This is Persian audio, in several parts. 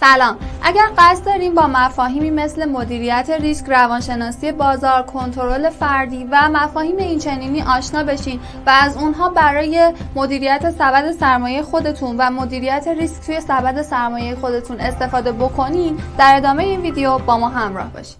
سلام. اگر قصد داریم با مفاهیمی مثل مدیریت ریسک، روانشناسی بازار، کنترل فردی و مفاهیم اینچنینی آشنا بشین و از اونها برای مدیریت سبد سرمایه خودتون و مدیریت ریسک توی سبد سرمایه خودتون استفاده بکنین، در ادامه این ویدیو با ما همراه باشین.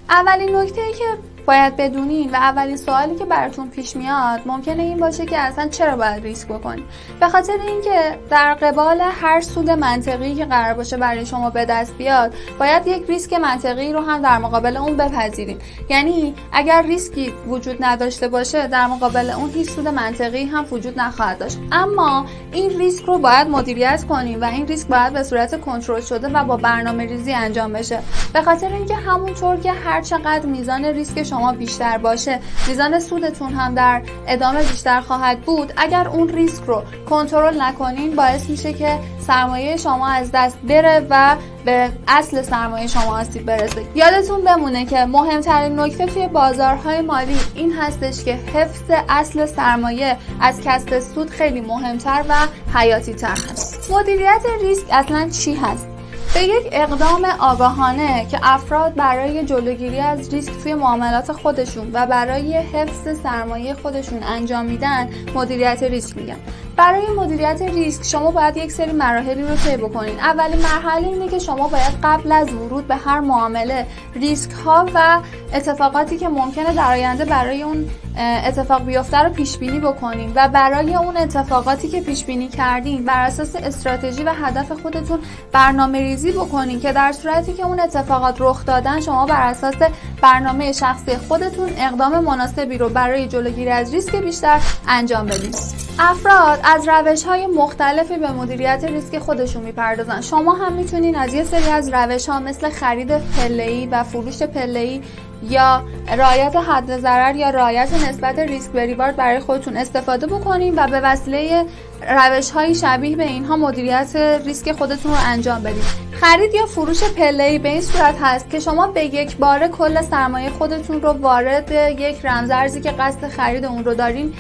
اولین نکته‌ای که باید بدونین و اولین سوالی که براتون پیش میاد ممکنه این باشه که اصلا چرا باید ریسک بکنید. به خاطر اینکه در قبال هر سود منطقی که قرار باشه برای شما به دست بیاد، باید یک ریسک منطقی رو هم در مقابل اون بپذیرین. یعنی اگر ریسکی وجود نداشته باشه، در مقابل اون هیچ سود منطقی هم وجود نخواهد داشت. اما این ریسک رو باید مدیریت کنیم و این ریسک باید به صورت کنترل شده و با برنامه‌ریزی انجام بشه. به خاطر اینکه همونطور که هر چقدر میزان ریسک شما بیشتر باشه، میزان سودتون هم در ادامه بیشتر خواهد بود. اگر اون ریسک رو کنترل نکنین، باعث میشه که سرمایه شما از دست بره و به اصل سرمایه شما آسیب برسه. یادتون بمونه که مهمترین نکته توی بازارهای مالی این هستش که حفظ اصل سرمایه از کسب سود خیلی مهمتر و حیاتی تر هست. مدیریت ریسک اصلا چی هست؟ به یک اقدام آگاهانه که افراد برای جلوگیری از ریسک توی معاملات خودشون و برای حفظ سرمایه خودشون انجام میدن مدیریت ریسک میگن. برای مدیریت ریسک شما باید یک سری مراحلی رو طی بکنین. اولین مرحله اینه که شما باید قبل از ورود به هر معامله ریسک ها و اتفاقاتی که ممکنه در آینده برای اون اتفاق بیفته رو پیش بینی بکنین و برای اون اتفاقاتی که پیش بینی کردین بر اساس استراتژی و هدف خودتون برنامه‌ریزی بکنین که در صورتی که اون اتفاقات رخ دادن، شما بر اساس برنامه شخصی خودتون اقدام مناسبی رو برای جلوگیری از ریسک بیشتر انجام بدین. افراد از روش‌های مختلفی به مدیریت ریسک خودشون میپردازن. شما هم میتونین از یه سری از روش‌ها مثل خرید پله‌ای و فروش پله‌ای یا رعایت حد ضرر یا رعایت نسبت ریسک به ریوارد برای خودتون استفاده بکنین و به وسیله روش‌های شبیه به اینها مدیریت ریسک خودتون رو انجام بدین. خرید یا فروش پله‌ای به این صورت هست که شما به یک باره کل سرمایه خودتون رو وارد یک رمزارزی که قصد خرید اون رو دارین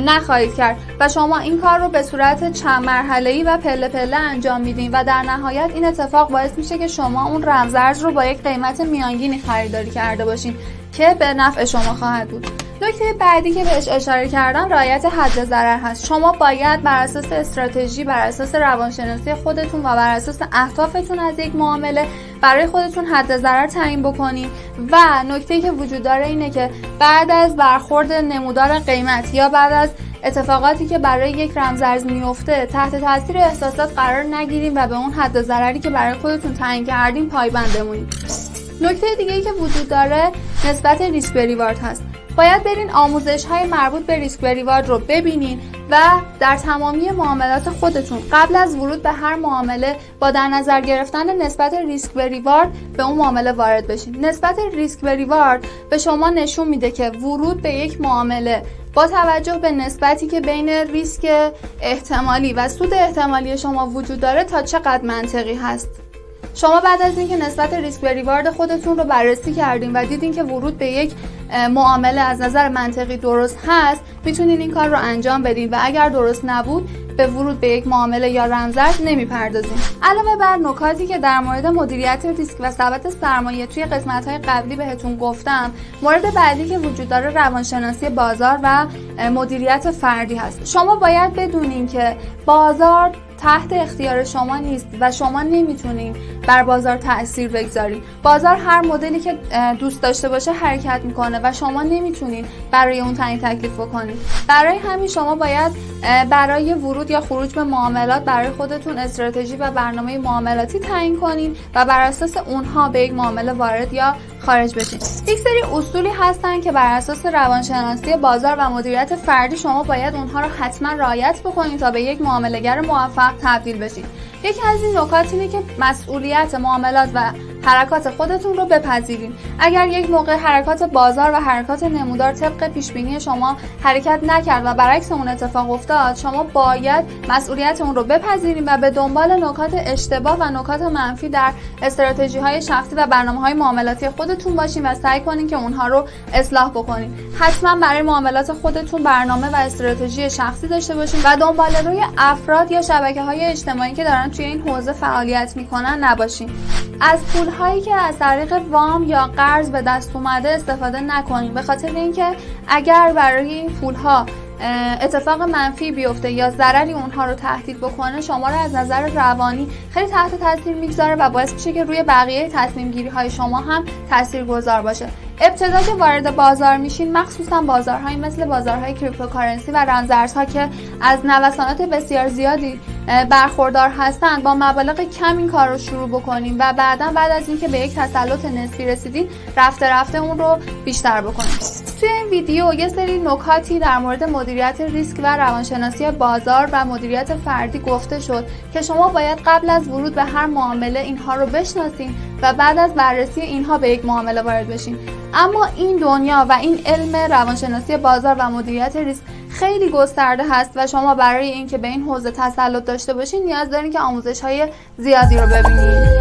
نخواهید کرد و شما این کار رو به صورت چند مرحله‌ای و پله پله انجام میدین و در نهایت این اتفاق باعث میشه که شما اون رمزارز رو با یک قیمت میانگینی خریداری کرده باشین که به نفع شما خواهد بود. نکته بعدی که بهش اشاره کردم رعایت حد ضرر هست. شما باید بر اساس استراتژی، بر اساس روانشناسی خودتون و بر اساس اهدافتون از یک معامله برای خودتون حد ضرر تعیین بکنید و نکته‌ای که وجود داره اینه که بعد از برخورد نمودار قیمت یا بعد از اتفاقاتی که برای یک رمزارز میفته تحت تاثیر احساسات قرار نگیریم و به اون حد ضرری که برای خودتون تعیین کردین پایبند بمونید. نکته دیگه‌ای که وجود داره نسبت ریسک به ریوارد هست. باید برین آموزش‌های مربوط به ریسک به ریوارد رو ببینین و در تمامی معاملات خودتون قبل از ورود به هر معامله با در نظر گرفتن نسبت ریسک به ریوارد به اون معامله وارد بشین. نسبت ریسک به ریوارد به شما نشون میده که ورود به یک معامله با توجه به نسبتی که بین ریسک احتمالی و سود احتمالی شما وجود داره تا چقدر منطقی هست. شما بعد از اینکه نسبت ریسک به ریوارد خودتون رو بررسی کردین و دیدین که ورود به یک معامله از نظر منطقی درست هست، میتونین این کار رو انجام بدین و اگر درست نبود به ورود به یک معامله یا رمزارز نمیپردازین. علاوه بر نکاتی که در مورد مدیریت ریسک و سبد سرمایه توی قسمت‌های قبلی بهتون گفتم، مورد بعدی که وجود داره روانشناسی بازار و مدیریت فردی هست. شما باید بدونین که بازار تحت اختیار شما نیست و شما نمیتونین بر بازار تأثیر بگذارین. بازار هر مدلی که دوست داشته باشه حرکت میکنه و شما نمیتونین برای اون تعیین تکلیف بکنین. برای همین شما باید برای ورود یا خروج به معاملات برای خودتون استراتژی و برنامه معاملاتی تعیین کنین و بر اساس اونها به یک معامله وارد یا خارج بشین. یک سری اصولی هستن که بر اساس روانشناسی بازار و مدیریت فردی شما باید اونها رو حتما رعایت بکنین تا به یک معامله‌گر موفق تبدیل بشین. یکی از این نکات اینه که مسئولیت معاملات و حرکات خودتون رو بپذیرین. اگر یک موقع حرکات بازار و حرکات نمودار طبق پیش بینی شما حرکت نکرد و برعکس اون اتفاق افتاد، شما باید مسئولیت اون رو بپذیرین و به دنبال نکات اشتباه و نکات منفی در استراتژی‌های شخصی و برنامه‌های معاملاتی خودتون باشین و سعی کنین که اونها رو اصلاح بکنین. حتما برای معاملات خودتون برنامه و استراتژی شخصی داشته باشین و دنبال روی افراد یا شبکه‌های اجتماعی که دارن توی این حوزه فعالیت میکنن نباشین. از پول‌هایی که از طریق وام یا قرض به دست اومده استفاده نکنین، به خاطر اینکه اگر برای این پول‌ها اتفاق منفی بیفته یا ضرری اونها رو تهدید بکنه، شما رو از نظر روانی خیلی تحت تاثیر میگذاره و باعث میشه که روی بقیه تصمیم گیری های شما هم تاثیرگذار باشه. ابتدا که وارد بازار میشین، مخصوصا بازارهایی مثل بازارهای کریپتوکارنسی و رمزارزها که از نوسانات بسیار زیادی برخوردار هستند، با مبالغ کم این کار رو شروع بکنین و بعد از اینکه به یک تسلط نسبی رسیدین، رفته اون رو بیشتر بکنین. توی این ویدیو یه سری نکاتی در مورد مدیریت ریسک و روانشناسی بازار و مدیریت فردی گفته شد که شما باید قبل از ورود به هر معامله اینها رو بشناسین و بعد از بررسی اینها به یک معامله وارد بشین. اما این دنیا و این علم روانشناسی بازار و مدیریت ریسک خیلی گسترده هست و شما برای اینکه به این حوزه تسلط داشته باشین نیاز دارین که آموزش‌های زیادی رو ببینید.